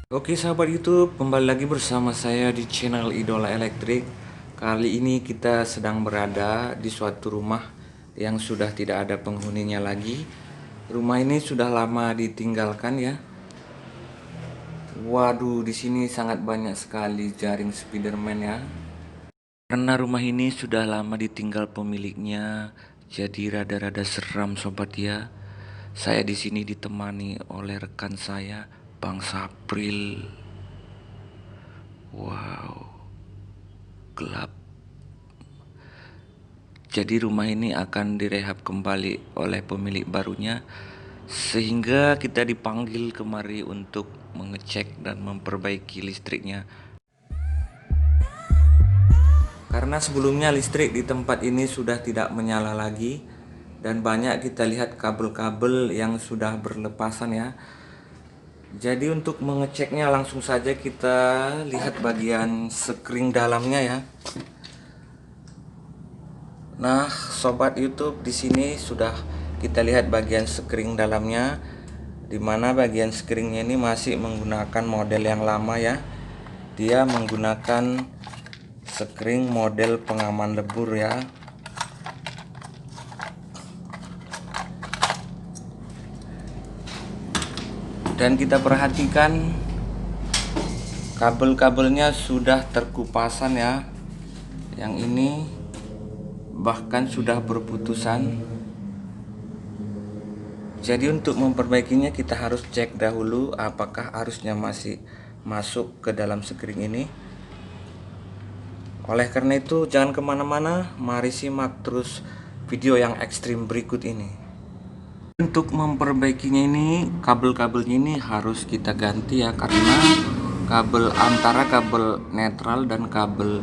Oke sahabat YouTube, kembali lagi bersama saya di channel Idola Elektrik. Kali ini kita sedang berada di suatu rumah yang sudah tidak ada penghuninya lagi. Rumah ini sudah lama ditinggalkan ya. Waduh, di sini sangat banyak sekali jaring Spiderman ya. Karena rumah ini sudah lama ditinggal pemiliknya, jadi rada-rada seram sobat ya. Saya di sini ditemani oleh rekan saya, Bang Sapril. Wow, gelap. Jadi rumah ini akan direhab kembali oleh pemilik barunya, sehingga kita dipanggil kemari untuk mengecek dan memperbaiki listriknya. Karena sebelumnya listrik di tempat ini sudah tidak menyala lagi, dan banyak kita lihat kabel-kabel yang sudah berlepasan ya. Jadi untuk mengeceknya langsung saja kita lihat bagian sekring dalamnya ya. Nah, sobat YouTube, di sini sudah kita lihat bagian sekring dalamnya, di mana bagian skringnya ini masih menggunakan model yang lama ya. Dia menggunakan skring model pengaman lebur ya. Dan kita perhatikan kabel-kabelnya sudah terkupasan ya. Yang ini bahkan sudah berputusan. Jadi untuk memperbaikinya kita harus cek dahulu apakah arusnya masih masuk ke dalam sekring ini. Oleh karena itu jangan kemana-mana, mari simak terus video yang ekstrim berikut ini. Untuk memperbaikinya ini, kabel-kabelnya ini harus kita ganti ya, karena kabel antara kabel netral dan kabel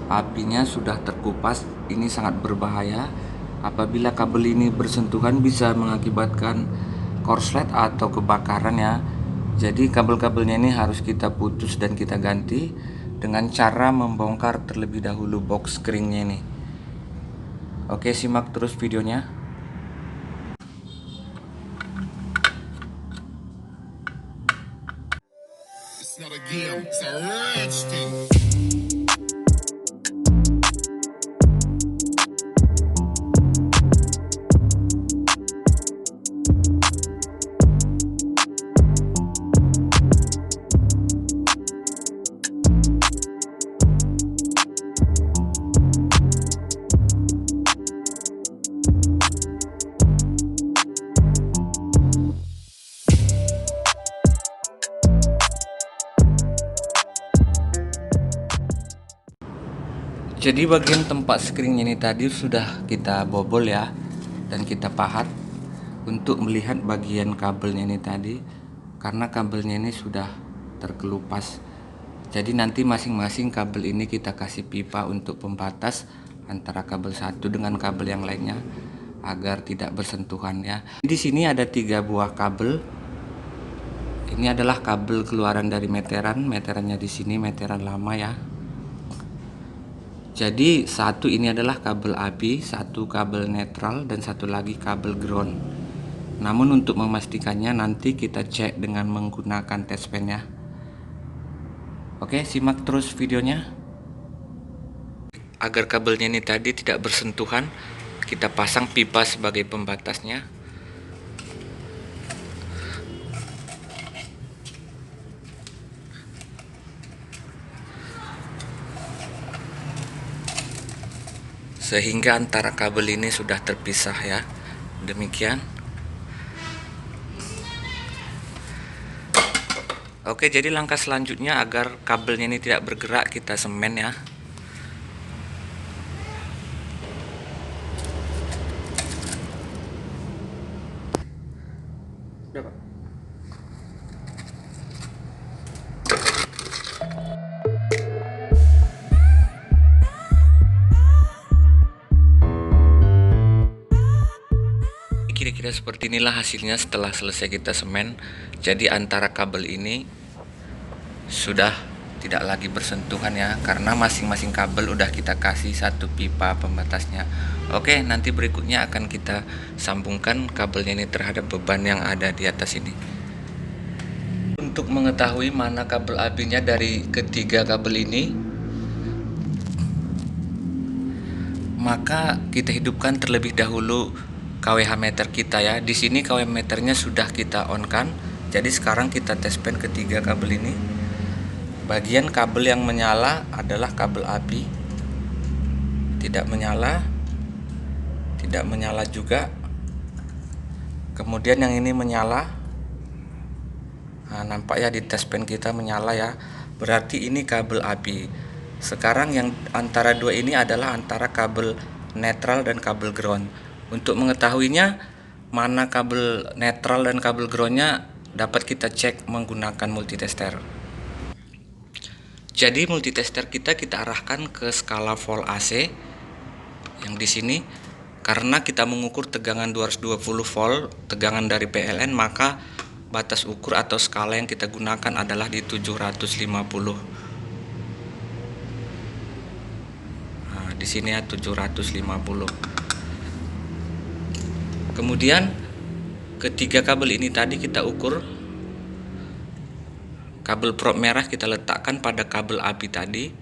apinya sudah terkupas. Ini sangat berbahaya. Apabila kabel ini bersentuhan bisa mengakibatkan korslet atau kebakaran ya. Jadi kabel-kabelnya ini harus kita putus dan kita ganti dengan cara membongkar terlebih dahulu box skringnya ini. Oke, simak terus videonya. It's not a game, it's a rich thing. Jadi bagian tempat skringnya ini tadi sudah kita bobol ya, dan kita pahat untuk melihat bagian kabelnya ini tadi, karena kabelnya ini sudah terkelupas. Jadi nanti masing-masing kabel ini kita kasih pipa untuk pembatas antara kabel satu dengan kabel yang lainnya agar tidak bersentuhan ya. Di sini ada 3 buah kabel. Ini adalah kabel keluaran dari meteran, meterannya di sini meteran lama ya. Jadi satu ini adalah kabel api, satu kabel netral, dan satu lagi kabel ground. Namun untuk memastikannya nanti kita cek dengan menggunakan test pen ya. Oke, simak terus videonya. Agar kabelnya ini tadi tidak bersentuhan, kita pasang pipa sebagai pembatasnya. Sehingga antara kabel ini sudah terpisah ya. Demikian. Oke, jadi langkah selanjutnya agar kabelnya ini tidak bergerak, kita semen ya. Udah, Pak. Kira-kira seperti inilah hasilnya setelah selesai kita semen. Jadi antara kabel ini sudah tidak lagi bersentuhan ya, karena masing-masing kabel udah kita kasih satu pipa pembatasnya. Oke, nanti berikutnya akan kita sambungkan kabelnya ini terhadap beban yang ada di atas ini. Untuk mengetahui mana kabel apinya dari ketiga kabel ini, maka kita hidupkan terlebih dahulu kWh meter kita ya. Di sini kWh meternya sudah kita on kan. Jadi sekarang kita tes pen ketiga kabel ini. Bagian kabel yang menyala adalah kabel api. Tidak menyala. Tidak menyala juga. Kemudian yang ini menyala. Nah, nampak ya di tes pen kita menyala ya. Berarti ini kabel api. Sekarang yang antara dua ini adalah antara kabel netral dan kabel ground. Untuk mengetahuinya mana kabel netral dan kabel groundnya dapat kita cek menggunakan multitester. Jadi multitester kita arahkan ke skala volt AC yang di sini. Karena kita mengukur tegangan 220 volt, tegangan dari PLN, maka batas ukur atau skala yang kita gunakan adalah di 750. Nah, di sini ya 750. Kemudian ketiga kabel ini tadi kita ukur. Kabel probe merah kita letakkan pada kabel api tadi.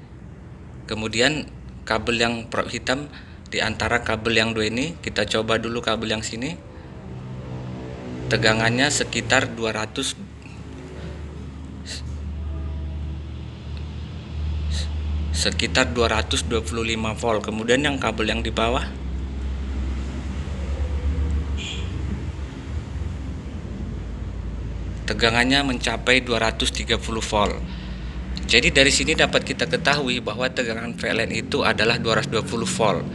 Kemudian kabel yang probe hitam di antara kabel yang dua ini, kita coba dulu kabel yang sini. Tegangannya sekitar 225 volt. Kemudian yang kabel yang di bawah tegangannya mencapai 230 volt. Jadi dari sini dapat kita ketahui bahwa tegangan PLN itu adalah 220 volt.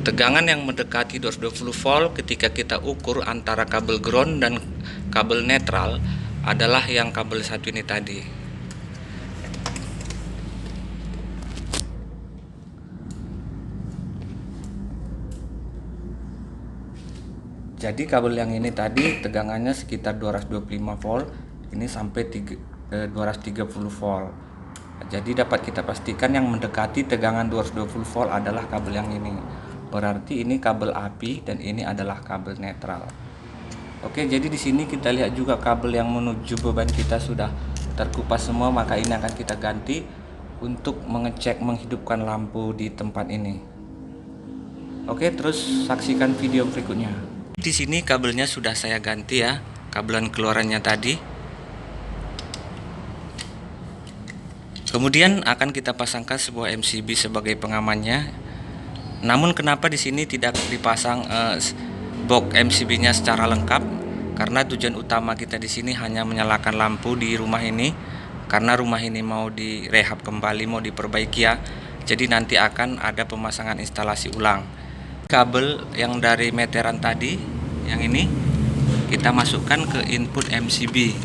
Tegangan yang mendekati 220 volt ketika kita ukur antara kabel ground dan kabel netral adalah yang kabel satu ini tadi. Jadi kabel yang ini tadi tegangannya sekitar 225 volt, ini sampai 230 volt. Jadi dapat kita pastikan yang mendekati tegangan 220 volt adalah kabel yang ini. Berarti ini kabel api dan ini adalah kabel netral. Oke, jadi di sini kita lihat juga kabel yang menuju beban kita sudah terkupas semua, maka ini akan kita ganti untuk mengecek menghidupkan lampu di tempat ini. Oke, terus saksikan video berikutnya. Di sini kabelnya sudah saya ganti ya, kabelan keluarannya tadi. Kemudian akan kita pasangkan sebuah MCB sebagai pengamannya. Namun kenapa di sini tidak dipasang box MCB-nya secara lengkap? Karena tujuan utama kita di sini hanya menyalakan lampu di rumah ini. Karena rumah ini mau direhab kembali, mau diperbaiki ya. Jadi nanti akan ada pemasangan instalasi ulang. Kabel yang dari meteran tadi, yang ini kita masukkan ke input MCB.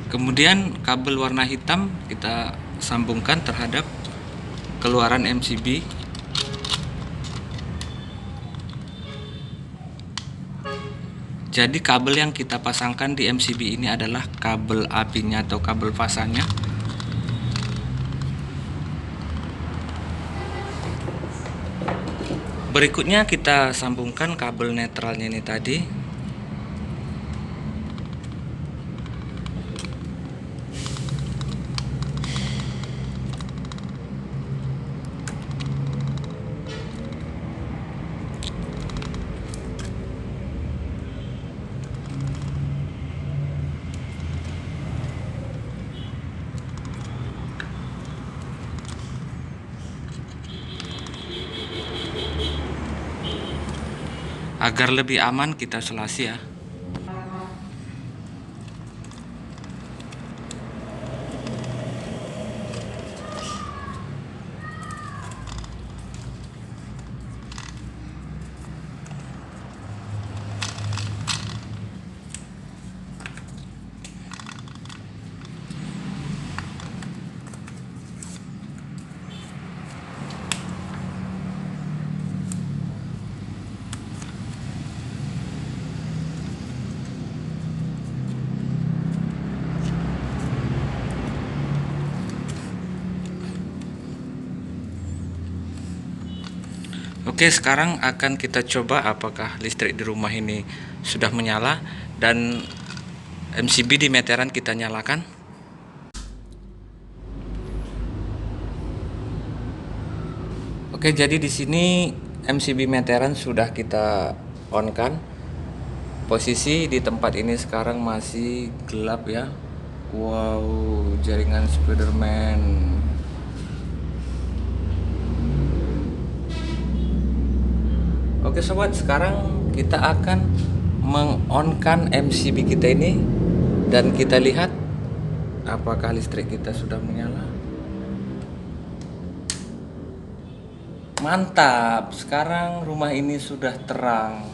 Kemudian kabel warna hitam kita sambungkan terhadap keluaran MCB. Jadi kabel yang kita pasangkan di MCB ini adalah kabel apinya atau kabel fasanya. Berikutnya kita sambungkan kabel netralnya ini tadi. Agar lebih aman kita selasi ya. Oke, sekarang akan kita coba apakah listrik di rumah ini sudah menyala dan MCB di meteran kita nyalakan. Oke, jadi di sini MCB meteran sudah kita on kan. Posisi di tempat ini sekarang masih gelap ya. Wow, jaringan Spiderman. Oke sobat, sekarang kita akan mengonkan MCB kita ini dan kita lihat apakah listrik kita sudah menyala. Mantap, sekarang rumah ini sudah terang.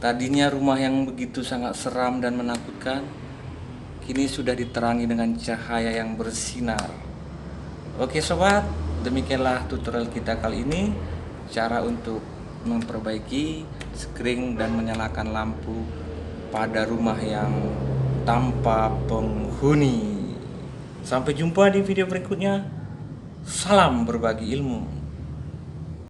Tadinya rumah yang begitu sangat seram dan menakutkan, kini sudah diterangi dengan cahaya yang bersinar. Oke sobat, demikianlah tutorial kita kali ini. Cara untuk memperbaiki skring dan menyalakan lampu pada rumah yang tanpa penghuni. Sampai jumpa di video berikutnya. Salam berbagi ilmu.